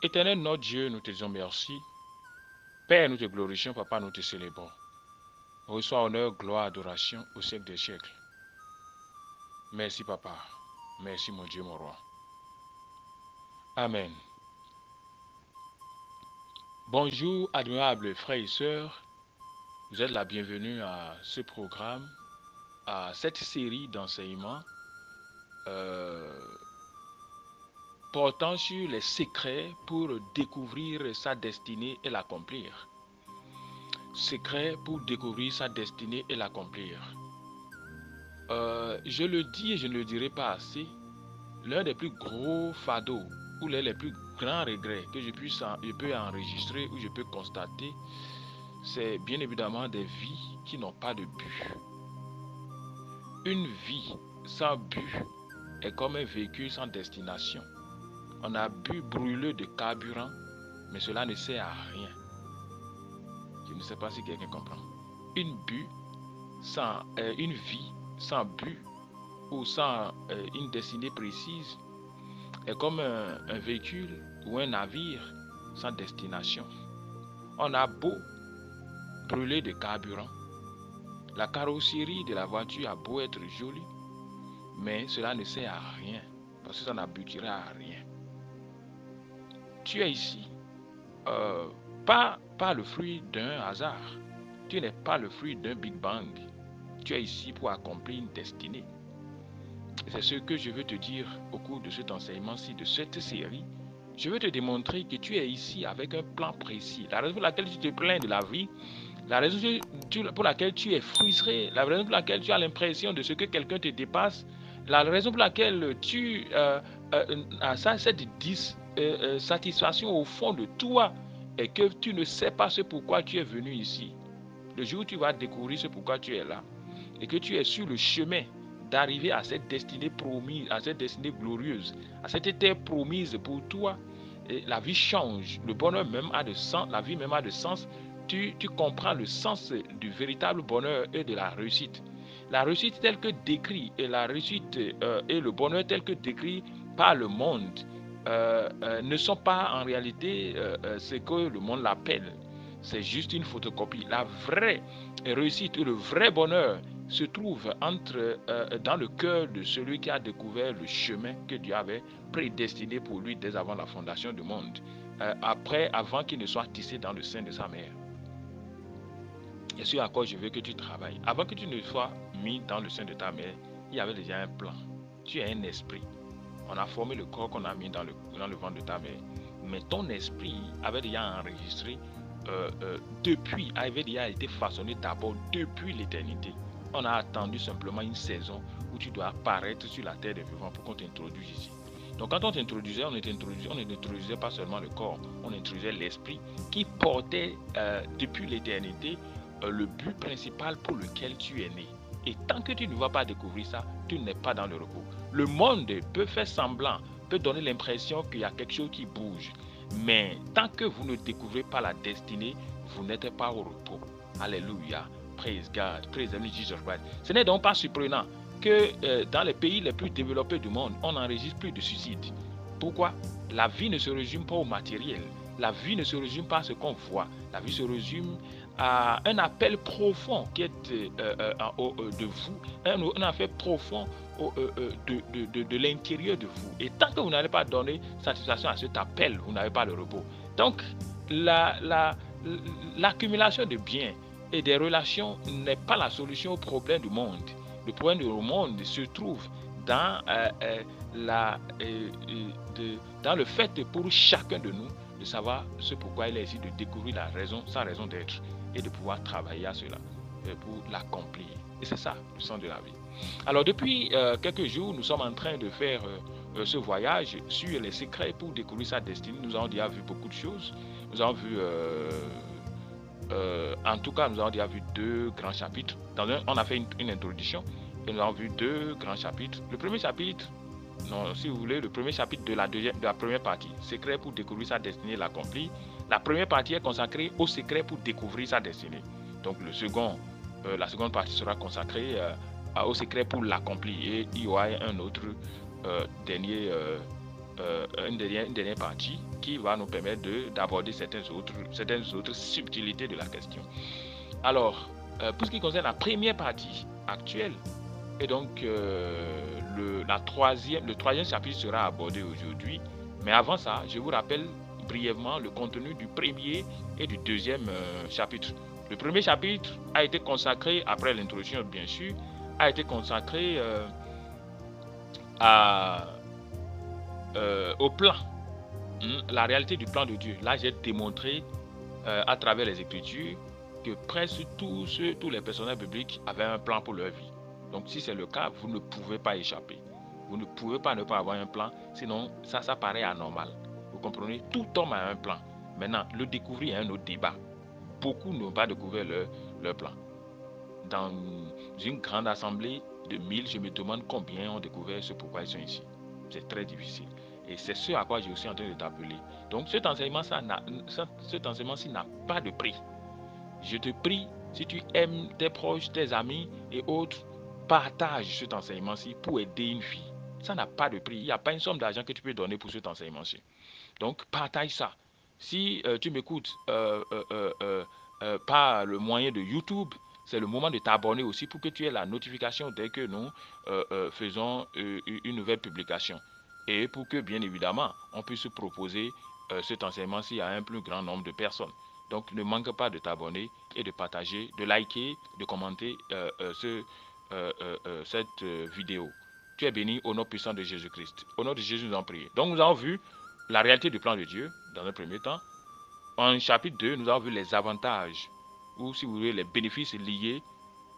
Éternel notre Dieu, nous te disons merci. Père, nous te glorifions. Papa, nous te célébrons. Reçois honneur, gloire, adoration au siècle des siècles. Merci, Papa. Merci, mon Dieu, mon roi. Amen. Bonjour, admirables frères et sœurs. Vous êtes la bienvenue à ce programme, à cette série d'enseignements portant sur les secrets pour découvrir sa destinée et l'accomplir. Secrets pour découvrir sa destinée et l'accomplir. Je le dis et je ne le dirai pas assez. L'un des plus gros fardeaux ou l'un des plus grands regrets que je peux enregistrer ou je peux constater, c'est bien évidemment des vies qui n'ont pas de but. Une vie sans but est comme un véhicule sans destination. On a bu brûler de carburant, mais cela ne sert à rien. Je ne sais pas si quelqu'un comprend. Une vie sans but ou sans une destinée précise est comme un véhicule ou un navire sans destination. On a beau brûler de carburant, la carrosserie de la voiture a beau être jolie, mais cela ne sert à rien parce que ça n'aboutira à rien. Tu es ici, pas le fruit d'un hasard. Tu n'es pas le fruit d'un Big Bang. Tu es ici pour accomplir une destinée. C'est ce que je veux te dire au cours de cet enseignement-ci, de cette série. Je veux te démontrer que tu es ici avec un plan précis. La raison pour laquelle tu te plains de la vie, la raison pour laquelle tu es frustré, la raison pour laquelle tu as l'impression de ce que quelqu'un te dépasse, la raison pour laquelle tu as cette satisfaction au fond de toi et que tu ne sais pas ce pourquoi tu es venu ici. Le jour où tu vas découvrir ce pourquoi tu es là et que tu es sur le chemin d'arriver à cette destinée promise, à cette destinée glorieuse, à cette terre promise pour toi, et la vie change, le bonheur même a de sens, la vie même a de sens. Tu comprends le sens du véritable bonheur et de la réussite. La réussite telle que décrit et la réussite et le bonheur tel que décrit par le monde ne sont pas en réalité ce que le monde l'appelle. C'est juste une photocopie. La vraie réussite et le vrai bonheur se trouve dans le cœur de celui qui a découvert le chemin que Dieu avait prédestiné pour lui dès avant la fondation du monde, avant qu'il ne soit tissé dans le sein de sa mère. Et ce à quoi je veux que tu travailles. Avant que tu ne sois mis dans le sein de ta mère, il y avait déjà un plan. Tu es un esprit. On a formé le corps qu'on a mis dans le ventre de ta mère. Mais ton esprit avait déjà enregistré avait déjà été façonné d'abord depuis l'éternité. On a attendu simplement une saison où tu dois apparaître sur la terre des vivants pour qu'on t'introduise ici. Donc quand on t'introduisait, on n'introduisait pas seulement le corps, on introduisait l'esprit qui portait depuis l'éternité le but principal pour lequel tu es né. Et tant que tu ne vas pas découvrir ça, tu n'es pas dans le repos. Le monde peut faire semblant, peut donner l'impression qu'il y a quelque chose qui bouge. Mais tant que vous ne découvrez pas la destinée, vous n'êtes pas au repos. Alléluia. Praise God. Praise Jesus Christ. Ce n'est donc pas surprenant que dans les pays les plus développés du monde, on n'enregistre plus de suicides. Pourquoi? La vie ne se résume pas au matériel. La vie ne se résume pas à ce qu'on voit. La vie se résume à un appel profond qui est de vous, un appel profond de l'intérieur de vous. Et tant que vous n'allez pas donner satisfaction à cet appel, vous n'avez pas le repos. Donc, l'accumulation de biens et des relations n'est pas la solution au problème du monde. Le problème du monde se trouve dans le fait pour chacun de nous de savoir ce pourquoi il est ici, de découvrir sa raison d'être et de pouvoir travailler à cela pour l'accomplir. Et c'est ça le sens de la vie. Alors depuis quelques jours, nous sommes en train de faire ce voyage sur les secrets pour découvrir sa destinée. Nous avons déjà vu beaucoup de choses. Nous avons vu, en tout cas, nous avons déjà vu 2 grands chapitres. On a fait une introduction et nous avons vu 2 grands chapitres. Le premier chapitre, si vous voulez, le premier chapitre de la première partie, secret pour découvrir sa destinée et l'accomplir. La première partie est consacrée au secret pour découvrir sa destinée. Donc la seconde partie sera consacrée au secret pour l'accomplir. Et il y aura un autre dernier une dernière partie qui va nous permettre d'aborder certaines autres subtilités de la question. Alors, pour ce qui concerne la première partie actuelle, et donc le troisième chapitre sera abordé aujourd'hui. Mais avant ça, je vous rappelle brièvement le contenu du premier et du deuxième chapitre. Le premier chapitre a été consacré, après l'introduction bien sûr, a été consacré au plan, la réalité du plan de Dieu. Là, j'ai démontré à travers les Écritures que presque tous les personnages bibliques avaient un plan pour leur vie. Donc, si c'est le cas, vous ne pouvez pas échapper. Vous ne pouvez pas ne pas avoir un plan, sinon ça paraît anormal. Vous comprenez? Tout homme a un plan. Maintenant, le découvrir est un autre débat. Beaucoup n'ont pas découvert leur plan. Dans une grande assemblée de 1000, je me demande combien ont découvert ce pourquoi ils sont ici. C'est très difficile. Et c'est ce à quoi je suis en train de t'appeler. Donc cet enseignement-ci n'a pas de prix. Je te prie, si tu aimes tes proches, tes amis et autres, partage cet enseignement-ci pour aider une vie. Ça n'a pas de prix. Il n'y a pas une somme d'argent que tu peux donner pour cet enseignement-ci. Donc partage ça. Si tu m'écoutes par le moyen de YouTube, c'est le moment de t'abonner aussi pour que tu aies la notification dès que nous faisons une nouvelle publication. Et pour que, bien évidemment, on puisse proposer cet enseignement-ci à un plus grand nombre de personnes. Donc, ne manque pas de t'abonner et de partager, de liker, de commenter cette vidéo. Tu es béni au nom puissant de Jésus-Christ. Au nom de Jésus, nous en prions. Donc, nous avons vu la réalité du plan de Dieu, dans un premier temps. En chapitre 2, nous avons vu les avantages, ou si vous voulez, les bénéfices liés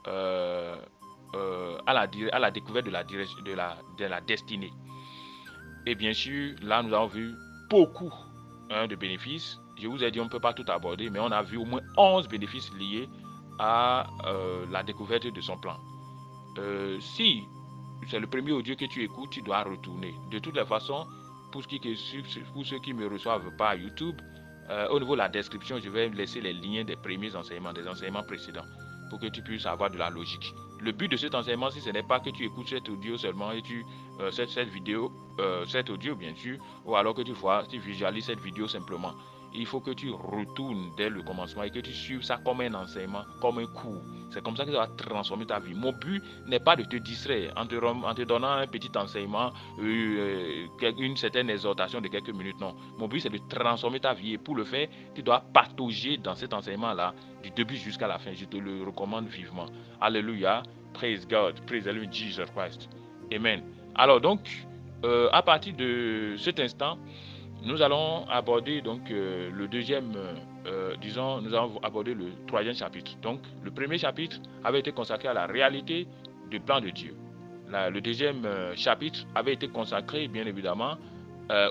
à la découverte de la destinée. Et bien sûr, là, nous avons vu beaucoup de bénéfices. Je vous ai dit, on ne peut pas tout aborder, mais on a vu au moins 11 bénéfices liés à la découverte de son plan. Si c'est le premier audio que tu écoutes, tu dois retourner. De toutes les façons, pour ceux qui me reçoivent par YouTube, au niveau de la description, je vais laisser les liens des premiers enseignements, des enseignements précédents, pour que tu puisses avoir de la logique. Le but de cet enseignement, si ce n'est pas que tu écoutes cet audio seulement et cette vidéo, cet audio bien sûr, ou alors que tu visualises cette vidéo simplement. Il faut que tu retournes dès le commencement et que tu suives ça comme un enseignement, comme un cours. C'est comme ça que ça va transformer ta vie. Mon but n'est pas de te distraire en te donnant un petit enseignement, une certaine exhortation de quelques minutes. Non. Mon but, c'est de transformer ta vie. Et pour le faire, tu dois patauger dans cet enseignement-là du début jusqu'à la fin. Je te le recommande vivement. Alléluia. Praise God. Praise the Lord Jesus Christ. Amen. Alors donc, à partir de cet instant, nous allons aborder donc le deuxième, nous allons aborder le troisième chapitre. Donc, le premier chapitre avait été consacré à la réalité du plan de Dieu. Le deuxième chapitre avait été consacré, bien évidemment,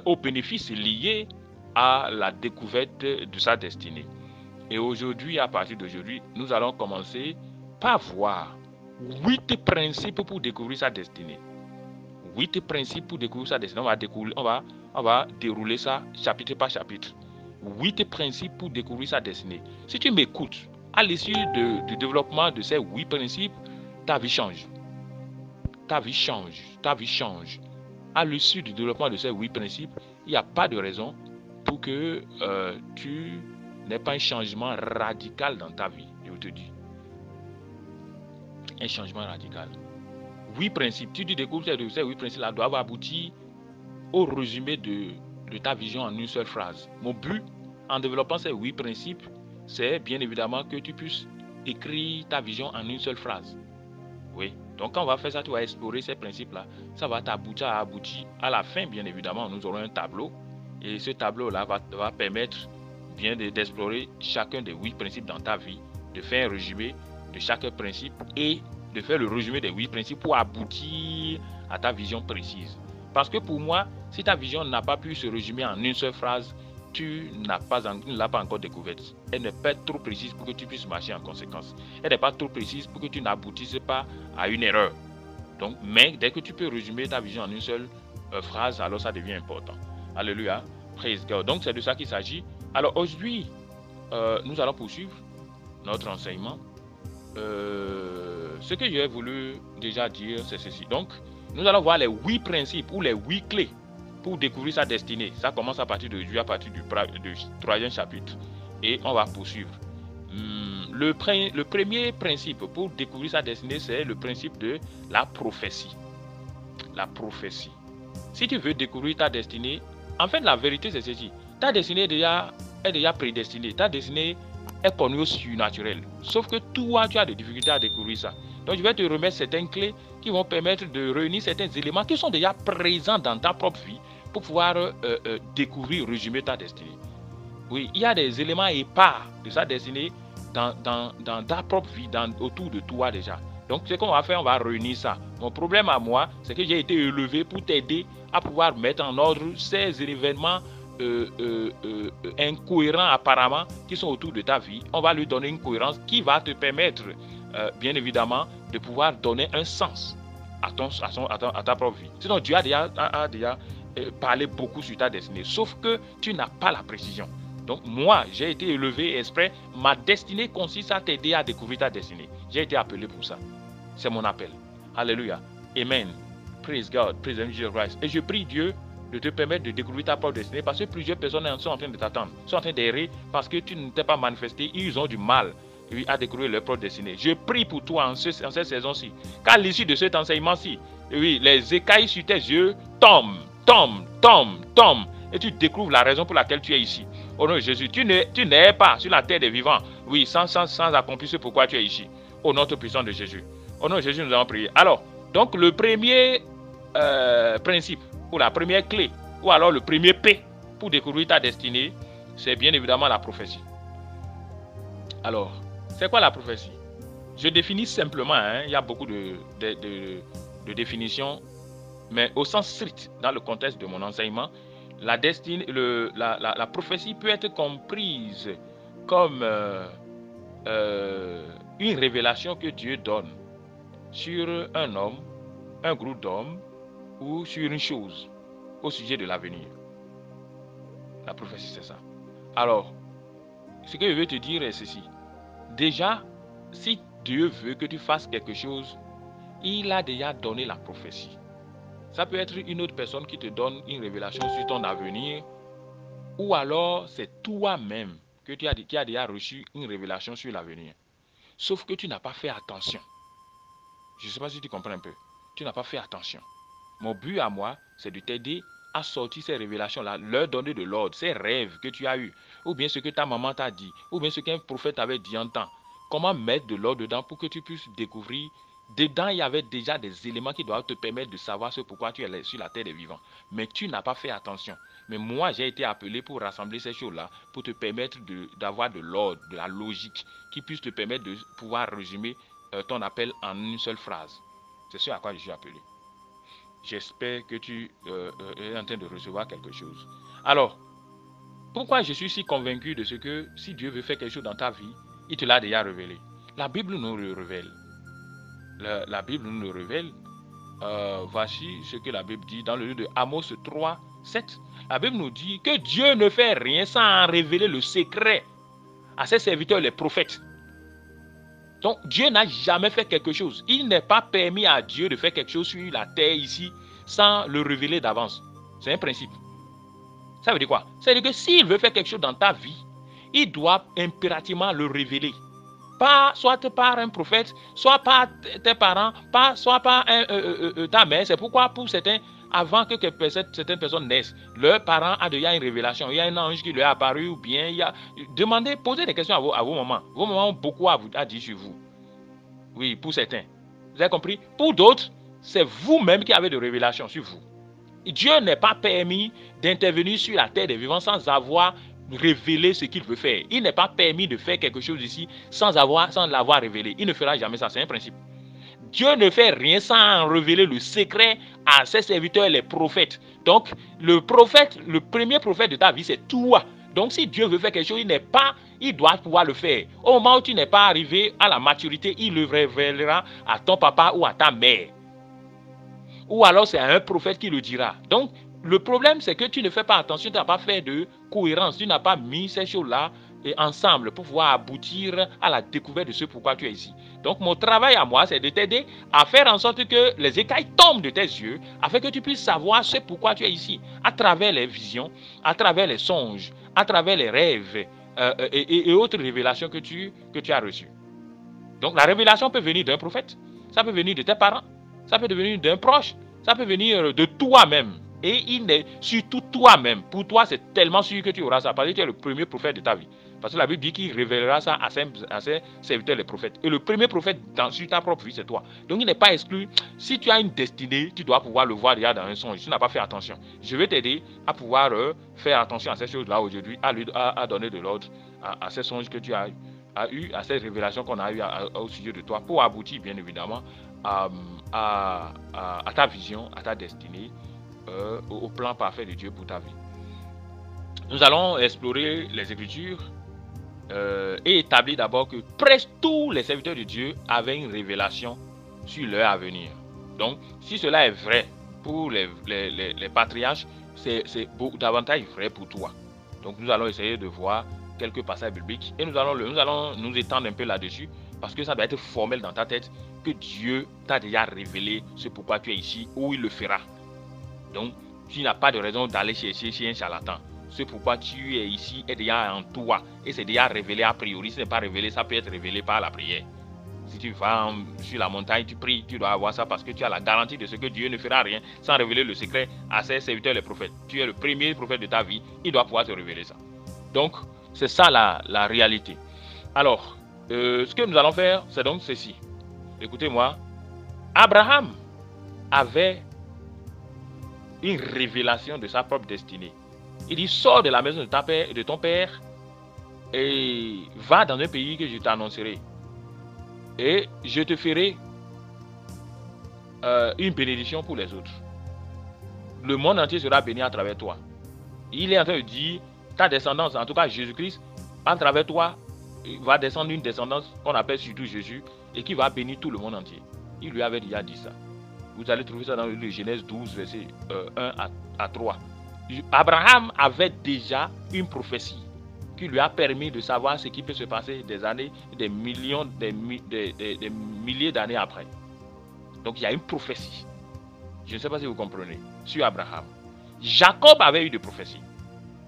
aux bénéfices liés à la découverte de sa destinée. Et aujourd'hui, à partir d'aujourd'hui, nous allons commencer par voir 8 principes pour découvrir sa destinée. 8 principes pour découvrir sa destinée. On va dérouler ça chapitre par chapitre. 8 principes pour découvrir sa destinée. Si tu m'écoutes, à l'issue du développement de ces 8 principes, ta vie change. Ta vie change. Ta vie change. À l'issue du développement de ces 8 principes, il n'y a pas de raison pour que tu n'aies pas un changement radical dans ta vie. Je te dis. Un changement radical. 8 principes. Tu découvres ces 8 principes-là doivent aboutir au résumé de ta vision en une seule phrase. Mon but, en développant ces 8 principes, c'est bien évidemment que tu puisses écrire ta vision en une seule phrase. Oui. Donc, quand on va faire ça, tu vas explorer ces principes-là. Ça va t'aboutir à la fin, bien évidemment. Nous aurons un tableau. Et ce tableau-là va permettre bien d'explorer chacun des 8 principes dans ta vie, de faire un résumé de chaque principe et de faire le résumé des 8 principes pour aboutir à ta vision précise. Parce que pour moi, si ta vision n'a pas pu se résumer en une seule phrase, tu ne l'as pas encore découverte. Elle n'est pas trop précise pour que tu puisses marcher en conséquence. Elle n'est pas trop précise pour que tu n'aboutisses pas à une erreur. Donc, mais dès que tu peux résumer ta vision en une seule phrase, alors ça devient important. Alléluia. Praise God. Donc, c'est de ça qu'il s'agit. Alors, aujourd'hui, nous allons poursuivre notre enseignement. Ce que j'ai voulu déjà dire, c'est ceci. Donc, nous allons voir les 8 principes ou les 8 clés pour découvrir sa destinée. Ça commence à partir de Dieu, à partir du 3e chapitre. Et on va poursuivre. Le premier principe pour découvrir sa destinée, c'est le principe de la prophétie. La prophétie. Si tu veux découvrir ta destinée, en fait, la vérité, c'est ceci. Ta destinée est déjà prédestinée. Ta destinée est connue au surnaturel. Sauf que toi, tu as des difficultés à découvrir ça. Donc, je vais te remettre certaines clés qui vont permettre de réunir certains éléments qui sont déjà présents dans ta propre vie pour pouvoir découvrir, résumer ta destinée. Oui, il y a des éléments épars de sa destinée dans ta propre vie, autour de toi déjà. Donc, ce qu'on va faire, on va réunir ça. Mon problème à moi, c'est que j'ai été élevé pour t'aider à pouvoir mettre en ordre ces événements incohérents apparemment qui sont autour de ta vie. On va lui donner une cohérence qui va te permettre, bien évidemment, de pouvoir donner un sens à ta propre vie. Sinon, Dieu a déjà parlé beaucoup sur ta destinée, sauf que tu n'as pas la précision. Donc moi, j'ai été élevé exprès. Ma destinée consiste à t'aider à découvrir ta destinée. J'ai été appelé pour ça. C'est mon appel. Alléluia. Amen. Praise God. Praise Jesus Christ. Et je prie Dieu de te permettre de découvrir ta propre destinée parce que plusieurs personnes sont en train de t'attendre, sont en train d'errer parce que tu ne t'es pas manifesté. Ils ont du mal à découvrir leur propre destinée. Je prie pour toi en cette saison-ci. Qu'à l'issue de cet enseignement-ci, oui, les écailles sur tes yeux tombent. Et tu découvres la raison pour laquelle tu es ici. Au nom de Jésus, tu n'es pas sur la terre des vivants. Oui, sans accomplir ce pourquoi tu es ici. Au nom puissant de Jésus. Au nom de Jésus, nous allons prier. Alors, donc le premier principe, ou la première clé, ou alors le premier P pour découvrir ta destinée, c'est bien évidemment la prophétie. Alors, c'est quoi la prophétie? Je définis simplement, il y a beaucoup de définitions, mais au sens strict, dans le contexte de mon enseignement, la prophétie peut être comprise comme une révélation que Dieu donne sur un homme, un groupe d'hommes ou sur une chose au sujet de l'avenir. La prophétie, c'est ça. Alors, ce que je veux te dire est ceci. Déjà, si Dieu veut que tu fasses quelque chose, il a déjà donné la prophétie. Ça peut être une autre personne qui te donne une révélation sur ton avenir, ou alors c'est toi-même qui a déjà reçu une révélation sur l'avenir. Sauf que tu n'as pas fait attention. Je ne sais pas si tu comprends un peu. Tu n'as pas fait attention. Mon but à moi, c'est de t'aider à sortir ces révélations-là, leur donner de l'ordre, ces rêves que tu as eus, ou bien ce que ta maman t'a dit, ou bien ce qu'un prophète avait dit en temps. Comment mettre de l'ordre dedans pour que tu puisses découvrir. Dedans, il y avait déjà des éléments qui doivent te permettre de savoir ce pourquoi tu es sur la terre des vivants. Mais tu n'as pas fait attention. Mais moi, j'ai été appelé pour rassembler ces choses-là, pour te permettre d'avoir de l'ordre, de la logique, qui puisse te permettre de pouvoir résumer ton appel en une seule phrase. C'est ce à quoi je suis appelé. J'espère que tu es en train de recevoir quelque chose. Alors, pourquoi je suis si convaincu de ce que si Dieu veut faire quelque chose dans ta vie, il te l'a déjà révélé. La Bible nous le révèle. La Bible nous le révèle. Voici ce que la Bible dit dans le livre de Amos 3, 7. La Bible nous dit que Dieu ne fait rien sans en révéler le secret à ses serviteurs, les prophètes. Donc Dieu n'a jamais fait quelque chose. Il n'est pas permis à Dieu de faire quelque chose sur la terre ici sans le révéler d'avance. C'est un principe. Ça veut dire quoi? Ça veut dire que s'il veut faire quelque chose dans ta vie, il doit impérativement le révéler. Pas soit par un prophète, soit par tes parents, soit par ta mère. C'est pourquoi pour certains, avant que certaines personnes naissent, leurs parents ont déjà une révélation. Il y a un ange qui leur est apparu ou bien il y a... Demandez, posez des questions à vos mamans. Vos mamans ont beaucoup à dire sur vous. Oui, pour certains. Vous avez compris? Pour d'autres, c'est vous-même qui avez de révélations sur vous. Dieu n'est pas permis d'intervenir sur la terre des vivants sans avoir révélé ce qu'il veut faire. Il n'est pas permis de faire quelque chose ici sans l'avoir révélé. Il ne fera jamais ça, c'est un principe. Dieu ne fait rien sans en révéler le secret à ses serviteurs, les prophètes. Donc, le premier prophète de ta vie, c'est toi. Donc, si Dieu veut faire quelque chose, il doit pouvoir le faire. Au moment où tu n'es pas arrivé à la maturité, il le révélera à ton papa ou à ta mère. Ou alors, c'est à un prophète qui le dira. Donc, le problème, c'est que tu ne fais pas attention, tu n'as pas fait de cohérence, tu n'as pas mis ces choses-là et ensemble pour pouvoir aboutir à la découverte de ce pourquoi tu es ici. Donc mon travail à moi, c'est de t'aider à faire en sorte que les écailles tombent de tes yeux, afin que tu puisses savoir ce pourquoi tu es ici, à travers les visions, à travers les songes, à travers les rêves et autres révélations que tu as reçues. Donc la révélation peut venir d'un prophète, ça peut venir de tes parents, ça peut venir d'un proche, ça peut venir de toi-même. Et il est surtout toi-même. Pour toi, c'est tellement sûr que tu auras ça, parce que tu es le premier prophète de ta vie. Parce que la Bible dit qu'il révélera ça à ses serviteurs, les prophètes. Et le premier prophète sur ta propre vie, c'est toi. Donc il n'est pas exclu. Si tu as une destinée, tu dois pouvoir le voir déjà dans un songe. Tu n'as pas fait attention. Je vais t'aider à pouvoir faire attention à ces choses-là aujourd'hui, à donner de l'ordre à ces songes que tu as eu, à ces révélations qu'on a eues au sujet de toi, pour aboutir bien évidemment à ta vision, à ta destinée, au plan parfait de Dieu pour ta vie. Nous allons explorer les Écritures et établir d'abord que presque tous les serviteurs de Dieu avaient une révélation sur leur avenir. Donc, si cela est vrai pour les patriarches, c'est davantage vrai pour toi. Donc, nous allons essayer de voir quelques passages bibliques et nous allons nous étendre un peu là-dessus, parce que ça doit être formel dans ta tête que Dieu t'a déjà révélé ce pourquoi tu es ici, ou il le fera. Donc, tu n'as pas de raison d'aller chercher chez un charlatan. Ce pourquoi tu es ici est déjà en toi et c'est déjà révélé a priori. Si ce n'est pas révélé, ça peut être révélé par la prière. Si tu vas sur la montagne, tu pries, tu dois avoir ça parce que tu as la garantie de ce que Dieu ne fera rien sans révéler le secret à ses serviteurs les prophètes. Tu es le premier prophète de ta vie, il doit pouvoir te révéler ça. Donc, c'est ça la réalité. Alors, ce que nous allons faire, c'est donc ceci. Écoutez-moi, Abraham avait une révélation de sa propre destinée. Il dit, sors de la maison de ton père et va dans un pays que je t'annoncerai. Et je te ferai une bénédiction pour les autres. Le monde entier sera béni à travers toi. Il est en train de dire, ta descendance, en tout cas Jésus-Christ, à travers toi, va descendre une descendance qu'on appelle surtout Jésus et qui va bénir tout le monde entier. Il lui avait déjà dit ça. Vous allez trouver ça dans le Genèse 12, verset 1 à 3. Abraham avait déjà une prophétie qui lui a permis de savoir ce qui peut se passer des années, des millions, des milliers d'années après. Donc il y a une prophétie. Je ne sais pas si vous comprenez, sur Abraham. Jacob avait eu des prophéties.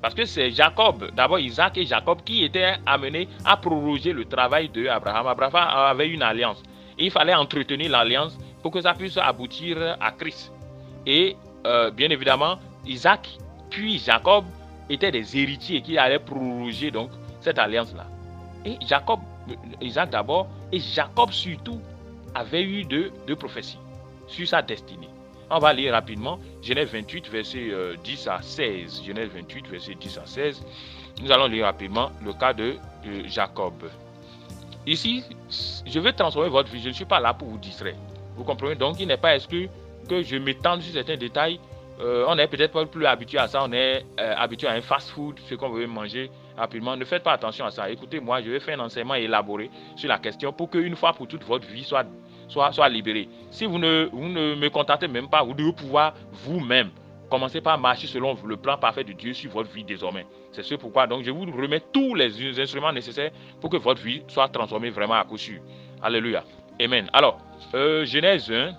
Parce que c'est Jacob, d'abord Isaac et Jacob, qui étaient amenés à proroger le travail d'Abraham. Abraham avait une alliance. Et il fallait entretenir l'alliance pour que ça puisse aboutir à Christ. Et bien évidemment, Isaac puis Jacob étaient des héritiers qui allaient proroger donc cette alliance-là. Et Isaac d'abord, et Jacob surtout, avait eu de prophéties sur sa destinée. On va lire rapidement Genèse 28, verset 10 à 16. Genèse 28, verset 10 à 16. Nous allons lire rapidement le cas de Jacob. Ici, je vais transformer votre vie. Je ne suis pas là pour vous distraire. Vous comprenez? Donc, il n'est pas exclu que je m'étende sur certains détails. On n'est peut-être pas plus habitué à ça. On est habitué à un fast-food, ce qu'on veut manger rapidement. Ne faites pas attention à ça. Écoutez-moi, je vais faire un enseignement élaboré sur la question pour qu'une fois pour toute votre vie soit libérée. Si vous ne me contactez même pas, vous devez pouvoir vous-même commencer par marcher selon le plan parfait de Dieu sur votre vie désormais. C'est ce pourquoi donc je vous remets tous les instruments nécessaires pour que votre vie soit transformée vraiment à coup sûr. Alléluia. Amen. Alors, Genèse 1,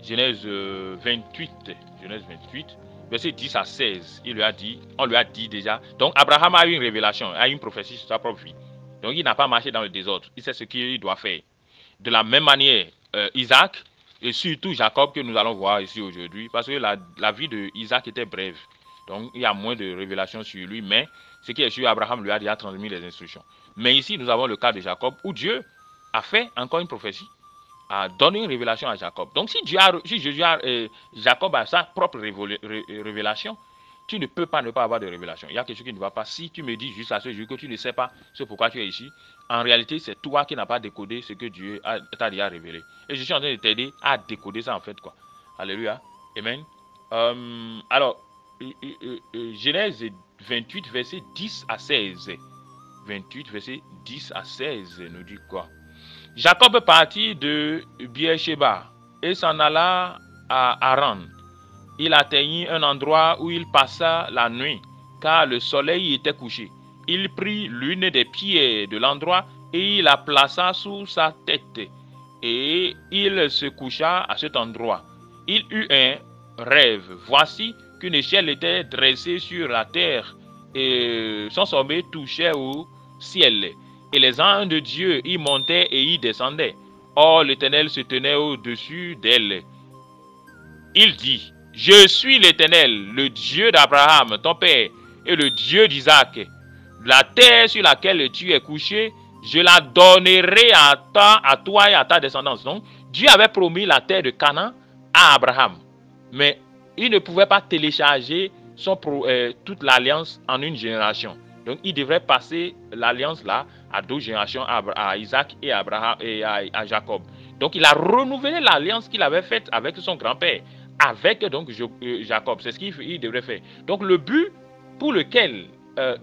Genèse 28, verset 10 à 16, on lui a dit déjà. Donc Abraham a eu une révélation, a eu une prophétie sur sa propre vie. Donc il n'a pas marché dans le désordre. Il sait ce qu'il doit faire. De la même manière, Isaac et surtout Jacob que nous allons voir ici aujourd'hui, parce que la vie de Isaac était brève. Donc il y a moins de révélations sur lui, mais ce qui est sûr, Abraham lui a déjà transmis les instructions. Mais ici, nous avons le cas de Jacob où Dieu a fait encore une prophétie, a donné une révélation à Jacob. Donc si Jacob a sa propre révélation, tu ne peux pas ne pas avoir de révélation. Il y a quelque chose qui ne va pas. Si tu me dis juste à ce jour que tu ne sais pas ce pourquoi tu es ici, en réalité, c'est toi qui n'as pas décodé ce que Dieu t'a déjà révélé. Et je suis en train de t'aider à décoder ça en fait, quoi. Alléluia. Amen. Alors, Genèse 28, verset 10 à 16. 28, verset 10 à 16 nous dit quoi? Jacob partit de Beersheba et s'en alla à Haran. Il atteignit un endroit où il passa la nuit, car le soleil était couché. il prit l'une des pierres de l'endroit et il la plaça sous sa tête. Et il se coucha à cet endroit. Il eut un rêve. Voici qu'une échelle était dressée sur la terre et son sommet touchait au ciel. Et les anges de Dieu y montaient et y descendaient. Or l'Éternel se tenait au-dessus d'elle. Il dit, je suis l'Éternel, le Dieu d'Abraham, ton père, et le Dieu d'Isaac. La terre sur laquelle tu es couché, je la donnerai à toi et à ta descendance. Donc, Dieu avait promis la terre de Canaan à Abraham. Mais il ne pouvait pas télécharger toute l'alliance en une génération. Donc, il devrait passer l'alliance là à 2 générations, à Isaac et à Abraham et à Jacob. Donc, il a renouvelé l'alliance qu'il avait faite avec son grand-père, avec donc Jacob. C'est ce qu'il devrait faire. Donc, le but pour lequel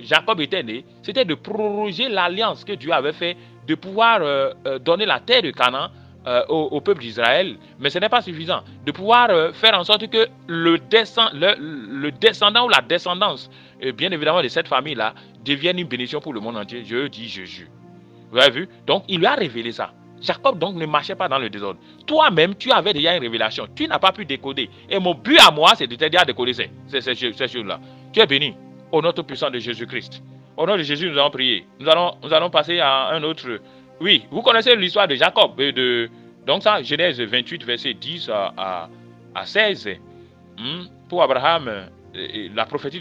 Jacob était né, c'était de proroger l'alliance que Dieu avait fait, de pouvoir donner la terre de Canaan au peuple d'Israël. Mais ce n'est pas suffisant. De pouvoir faire en sorte que le descendant ou la descendance, bien évidemment de cette famille-là, devienne une bénédiction pour le monde entier. Je dis, je jure. Vous avez vu? Donc, il lui a révélé ça. Jacob donc ne marchait pas dans le désordre. Toi-même, tu avais déjà une révélation. Tu n'as pas pu décoder. Et mon but à moi, c'est de t'aider à décoder ces choses-là. Tu es béni. Au nom tout puissant de Jésus-Christ. Au nom de Jésus, nous allons prier. Nous allons passer à un autre. Oui, vous connaissez l'histoire de Jacob. Donc ça, Genèse 28, verset 10 à 16. Pour Abraham, la prophétie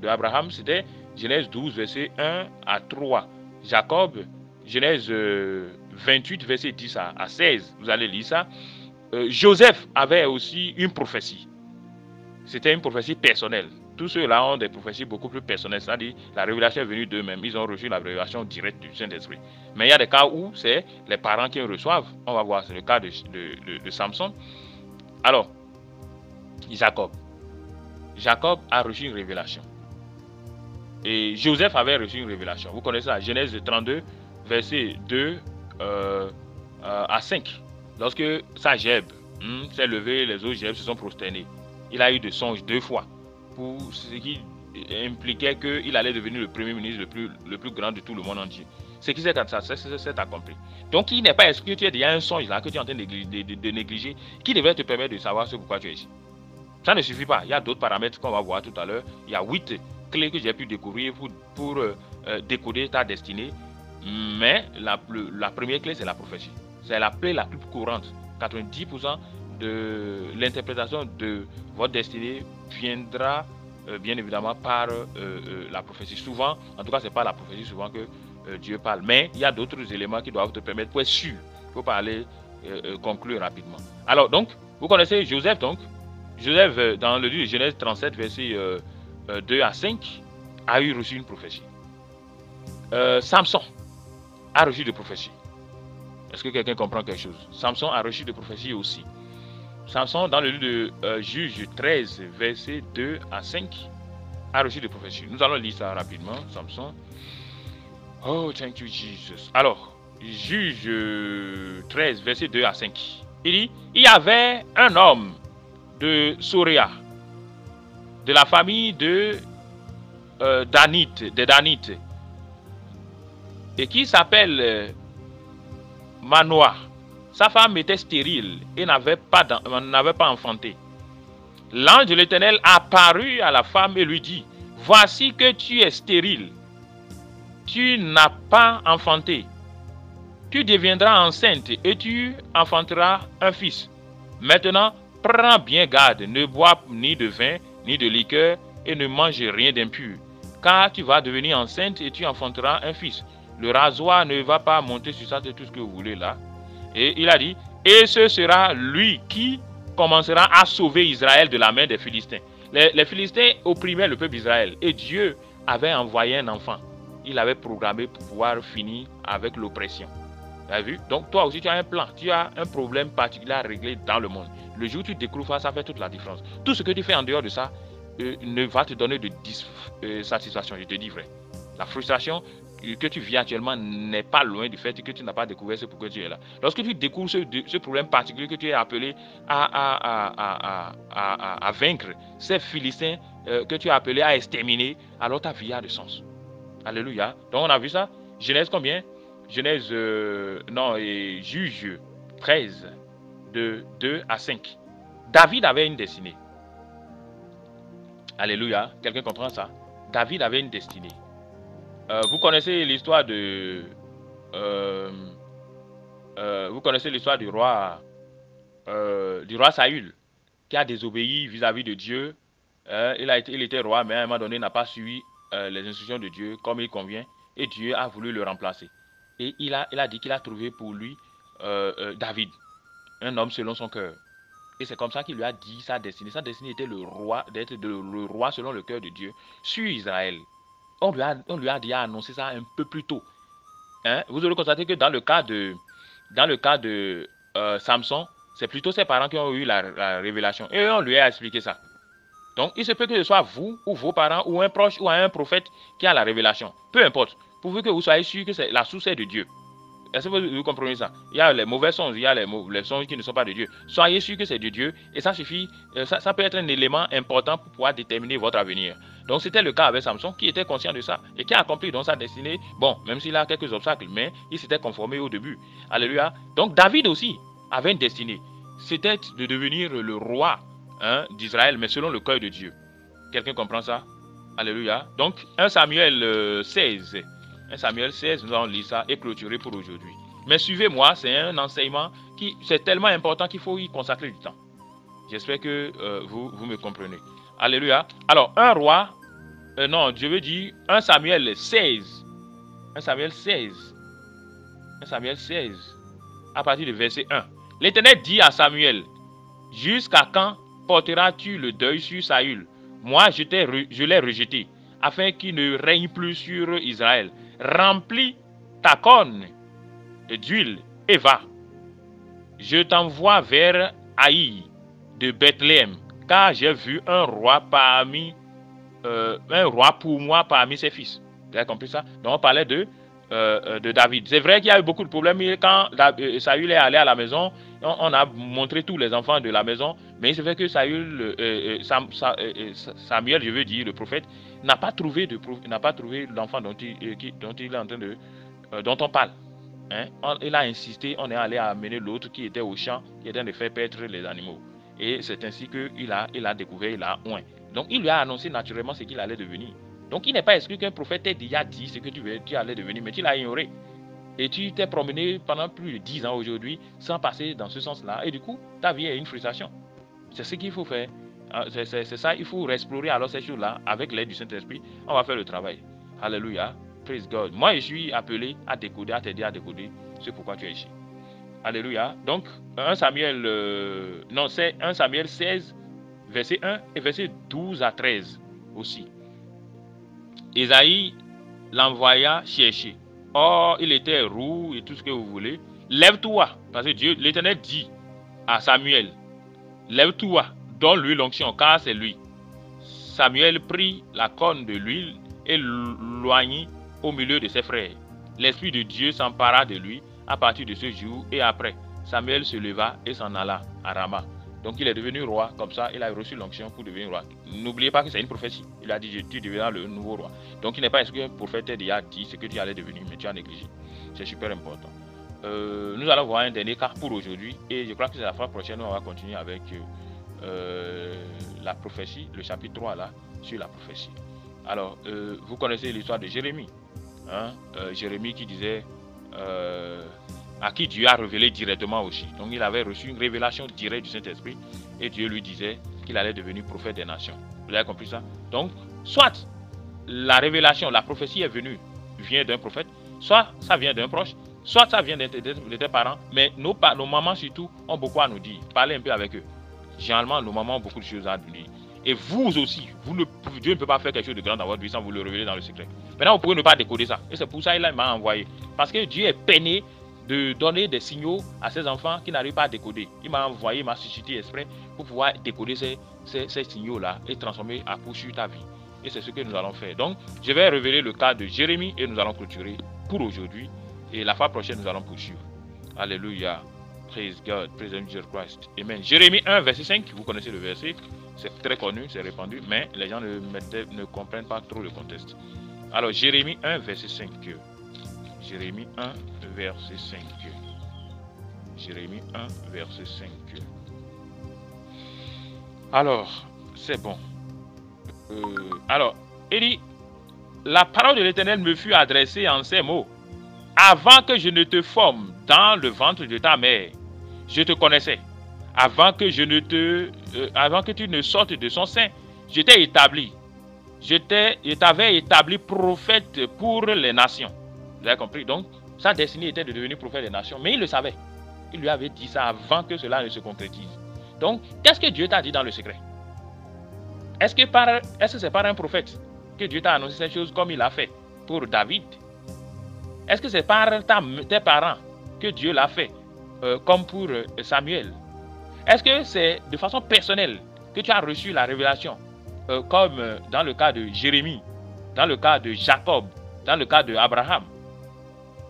d'Abraham, c'était Genèse 12, verset 1 à 3. Jacob, Genèse 28, verset 10 à 16. Vous allez lire ça. Joseph avait aussi une prophétie. C'était une prophétie personnelle. Tous ceux-là ont des prophéties beaucoup plus personnelles, c'est-à-dire la révélation est venue d'eux-mêmes. Ils ont reçu la révélation directe du Saint-Esprit. Mais il y a des cas où c'est les parents qui reçoivent. On va voir, c'est le cas de Samson. Alors, Jacob. Jacob a reçu une révélation. Et Joseph avait reçu une révélation. Vous connaissez la Genèse 32, verset 2 à 5. Lorsque Sageb s'est levé, les autres Geb se sont prosternés. Il a eu des songes 2 fois. Pour ce qui impliquait qu'il allait devenir le premier ministre le plus grand de tout le monde entier. Ce qui s'est accompli. Donc il n'est pas exclu que tu aies déjà un songe là que tu es en train de négliger qui devrait te permettre de savoir ce pourquoi tu es ici. Ça ne suffit pas. Il y a d'autres paramètres qu'on va voir tout à l'heure. Il y a 8 clés que j'ai pu découvrir pour décoder ta destinée. Mais la première clé, c'est la prophétie. C'est la clé la plus courante. 90% de l'interprétation de votre destinée viendra bien évidemment par la prophétie. Souvent, en tout cas, c'est pas la prophétie souvent que Dieu parle. Mais il y a d'autres éléments qui doivent te permettre pour être sûr. Il ne faut pas aller conclure rapidement. Alors, donc, vous connaissez Joseph, donc. Joseph, dans le livre de Genèse 37, verset 2 à 5, a reçu une prophétie. Samson a reçu des prophéties. Est-ce que quelqu'un comprend quelque chose? Samson a reçu des prophéties aussi. Samson, dans le livre de Juge 13, verset 2 à 5, a reçu des prophéties. Nous allons lire ça rapidement. Samson. Oh, thank you, Jesus. Alors, Juge 13, verset 2 à 5. Il dit, il y avait un homme de Soréa, de la famille des Danites, et qui s'appelle Manoah. Sa femme était stérile et n'avait pas enfanté. L'ange de l'Éternel apparut à la femme et lui dit, voici que tu es stérile, tu n'as pas enfanté. Tu deviendras enceinte et tu enfanteras un fils. Maintenant, prends bien garde, ne bois ni de vin, ni de liqueur, et ne mange rien d'impur, car tu vas devenir enceinte et tu enfanteras un fils. Le rasoir ne va pas monter sur ça, c'est tout ce que vous voulez là. Et il a dit, et ce sera lui qui commencera à sauver Israël de la main des Philistins. Les Philistins opprimaient le peuple d'Israël, et Dieu avait envoyé un enfant. Il avait programmé pour pouvoir finir avec l'oppression. Tu as vu? Donc toi aussi tu as un plan, tu as un problème particulier à régler dans le monde. Le jour où tu découvres ça, ça fait toute la différence. Tout ce que tu fais en dehors de ça ne va te donner de satisfaction, je te dis vrai. La frustration que tu vis actuellement n'est pas loin du fait que tu n'as pas découvert ce pourquoi tu es là. Lorsque tu découvres ce problème particulier que tu es appelé à vaincre, ces Philistins que tu es appelé à exterminer, alors ta vie a de sens. Alléluia. Donc on a vu ça. Genèse combien? Genèse, non, et Juge 13, de 2 à 5. David avait une destinée. Alléluia. Quelqu'un comprend ça? David avait une destinée. Vous connaissez l'histoire de... vous connaissez l'histoire du roi Saül, qui a désobéi vis-à-vis de Dieu. Il était roi, mais à un moment donné, il n'a pas suivi les instructions de Dieu comme il convient. Et Dieu a voulu le remplacer. Et il a dit qu'il a trouvé pour lui David, un homme selon son cœur. Et c'est comme ça qu'il lui a dit sa destinée. Sa destinée était le roi, d'être le roi selon le cœur de Dieu sur Israël. On lui a dit à annoncer ça un peu plus tôt. Hein? Vous aurez constaté que dans le cas de Samson, c'est plutôt ses parents qui ont eu la révélation. Et on lui a expliqué ça. Donc, il se peut que ce soit vous, ou vos parents, ou un proche, ou un prophète qui a la révélation. Peu importe. Pourvu que vous soyez sûr que la source est de Dieu. Est-ce que vous comprenez ça? Il y a les mauvais songes, il y a les songes qui ne sont pas de Dieu. Soyez sûr que c'est de Dieu. Et ça suffit, ça peut être un élément important pour pouvoir déterminer votre avenir. Donc, c'était le cas avec Samson, qui était conscient de ça et qui a accompli dans sa destinée. Bon, même s'il a quelques obstacles, mais il s'était conformé au début. Alléluia. Donc, David aussi avait une destinée. C'était de devenir le roi d'Israël, mais selon le cœur de Dieu. Quelqu'un comprend ça? Alléluia. Donc, 1 Samuel 16. 1 Samuel 16, nous allons lire ça et clôturer pour aujourd'hui. Mais suivez-moi, c'est un enseignement qui c'est tellement important qu'il faut y consacrer du temps. J'espère que vous me comprenez. Alléluia. Alors, un roi, non, je veux dire 1 Samuel 16. 1 Samuel 16. 1 Samuel 16. À partir du verset 1. L'Éternel dit à Samuel, jusqu'à quand porteras-tu le deuil sur Saül? Moi, je l'ai rejeté, afin qu'il ne règne plus sur Israël. Remplis ta corne d'huile et va. Je t'envoie vers Haï de Bethléem, car j'ai vu un roi pour moi parmi ses fils. Vous avez compris ça? Donc on parlait de David. C'est vrai qu'il y a eu beaucoup de problèmes quand Saül est allé à la maison. On a montré tous les enfants de la maison, mais c'est vrai que Samuel, je veux dire, le prophète, n'a pas trouvé l'enfant dont il est en train de, dont on parle. Hein? Il a insisté, on est allé amener l'autre qui était au champ, qui était en train de faire paître les animaux. Et c'est ainsi qu'il a découvert, il a oint. Donc il lui a annoncé naturellement ce qu'il allait devenir. Donc il n'est pas exclu qu'un prophète t'ait déjà dit ce que tu allais devenir, mais tu l'as ignoré. Et tu t'es promené pendant plus de 10 ans aujourd'hui sans passer dans ce sens-là. Et du coup, ta vie est une frustration. C'est ce qu'il faut faire. C'est ça, il faut explorer alors ces choses-là avec l'aide du Saint-Esprit. On va faire le travail. Alléluia. Praise God. Moi, je suis appelé à décoder, à t'aider à décoder. C'est pourquoi tu es ici. Alléluia. Donc, 1 Samuel 16, verset 1 et verset 12 à 13 aussi. Ésaïe l'envoya chercher. Or, il était roux et tout ce que vous voulez. Lève-toi, parce que Dieu, l'Éternel dit à Samuel, lève-toi, donne-lui l'onction, car c'est lui. Samuel prit la corne de l'huile et l'éloignit au milieu de ses frères. L'Esprit de Dieu s'empara de lui à partir de ce jour et après. Samuel se leva et s'en alla à Rama. Donc il est devenu roi, comme ça il a reçu l'onction pour devenir roi. N'oubliez pas que c'est une prophétie. Il a dit, tu deviendras le nouveau roi. Donc il n'est pas exclu qu'un prophète t'ait déjà dit ce que tu allais devenir, mais tu as négligé. C'est super important. Nous allons voir un dernier cas pour aujourd'hui. Et je crois que c'est la fois prochaine, on va continuer avec la prophétie, le chapitre 3 là, sur la prophétie. Alors, vous connaissez l'histoire de Jérémie. Hein? Jérémie qui disait... à qui Dieu a révélé directement aussi. Donc il avait reçu une révélation directe du Saint-Esprit et Dieu lui disait qu'il allait devenir prophète des nations. Vous avez compris ça? Donc, soit la révélation, la prophétie vient d'un prophète, soit ça vient d'un proche, soit ça vient de tes parents, mais nos mamans surtout ont beaucoup à nous dire. Parlez un peu avec eux. Généralement, nos mamans ont beaucoup de choses à nous dire. Et vous aussi, Dieu ne peut pas faire quelque chose de grand dans votre vie sans vous le révéler dans le secret. Maintenant, vous pouvez ne pas décoder ça. Et c'est pour ça qu'il m'a envoyé. Parce que Dieu est peiné de donner des signaux à ses enfants qui n'arrivent pas à décoder. Il m'a envoyé, il m'a suscité exprès pour pouvoir décoder ces signaux-là et transformer à coup sur ta vie. Et c'est ce que nous allons faire. Donc, je vais révéler le cas de Jérémie et nous allons clôturer pour aujourd'hui. Et la fois prochaine, nous allons poursuivre. Alléluia. Praise God. Praise Jesus Christ. Amen. Jérémie 1, verset 5. Vous connaissez le verset. C'est très connu, c'est répandu, mais les gens ne comprennent pas trop le contexte. Alors, Jérémie 1, verset 5. Jérémie 1, verset 5. Jérémie 1, verset 5. Alors, c'est bon. Alors, il dit, la parole de l'Éternel me fut adressée en ces mots. Avant que je ne te forme dans le ventre de ta mère, je te connaissais. Avant que tu ne sortes de son sein, je t'ai établi. Je t'avais établi prophète pour les nations. Vous avez compris? Donc, sa destinée était de devenir prophète des nations. Mais il le savait. Il lui avait dit ça avant que cela ne se concrétise. Donc, qu'est-ce que Dieu t'a dit dans le secret? Est-ce que c'est par un prophète que Dieu t'a annoncé cette chose comme il a fait pour David? Est-ce que c'est par tes parents que Dieu l'a fait comme pour Samuel? Est-ce que c'est de façon personnelle que tu as reçu la révélation comme dans le cas de Jérémie, dans le cas de Jacob, dans le cas d'Abraham?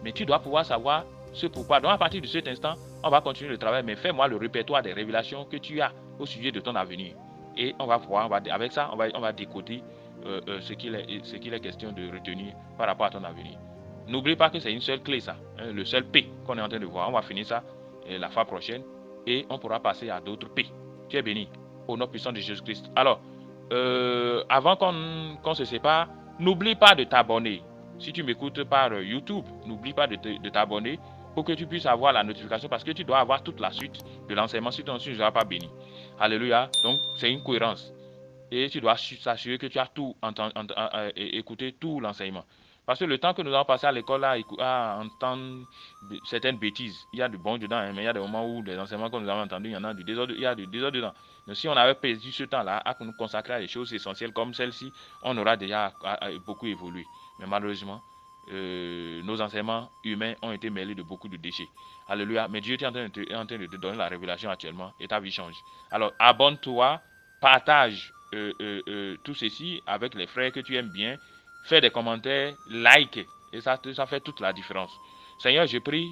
Mais tu dois pouvoir savoir ce pourquoi. Donc à partir de cet instant, on va continuer le travail, mais fais-moi le répertoire des révélations que tu as au sujet de ton avenir. Et on va pouvoir, avec ça, on va décoder ce qu'il est question de retenir par rapport à ton avenir. N'oublie pas que c'est une seule clé, ça, hein, le seul P qu'on est en train de voir. On va finir ça la fois prochaine et on pourra passer à d'autres P. Tu es béni au nom puissant de Jésus-Christ. Alors, avant qu'on se sépare, n'oublie pas de t'abonner. Si tu m'écoutes par YouTube, n'oublie pas de t'abonner pour que tu puisses avoir la notification parce que tu dois avoir toute la suite de l'enseignement si ton sujet ne sera pas béni. Alléluia. Donc, c'est une cohérence. Et tu dois s'assurer que tu as tout écouté tout l'enseignement. Parce que le temps que nous avons passé à l'école à entendre certaines bêtises, il y a du bon dedans, hein, mais il y a des moments où les enseignements que nous avons entendus, il y en a du désordre, il y a du désordre dedans. Mais si on avait perdu ce temps-là à nous consacrer à des choses essentielles comme celle-ci, on aura déjà beaucoup évolué. Mais malheureusement, nos enseignements humains ont été mêlés de beaucoup de déchets. Alléluia. Mais Dieu est en train de te donner la révélation actuellement et ta vie change. Alors, abonne-toi, partage tout ceci avec les frères que tu aimes bien. Fais des commentaires, like, et ça fait toute la différence. Seigneur, je prie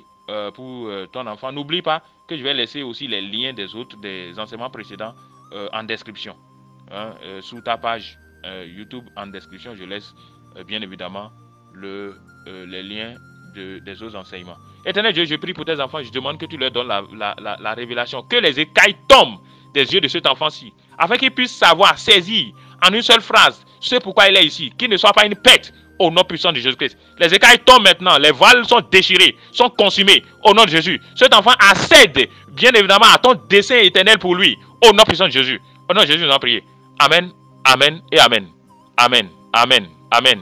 pour ton enfant. N'oublie pas que je vais laisser aussi les liens des enseignements précédents en description. Hein, sous ta page YouTube en description, je laisse bien évidemment les liens des autres enseignements. Éternel Dieu, je prie pour tes enfants, je demande que tu leur donnes la révélation, que les écailles tombent des yeux de cet enfant-ci, afin qu'il puisse savoir, saisir en une seule phrase, c'est pourquoi il est ici, qu'il ne soit pas une pète au nom puissant de Jésus-Christ. Les écailles tombent maintenant, les voiles sont déchirés, sont consumés au nom de Jésus. Cet enfant accède bien évidemment à ton dessein éternel pour lui, au nom puissant de Jésus. Au nom de Jésus, nous allons prier. Amen, amen et amen. Amen, amen, amen.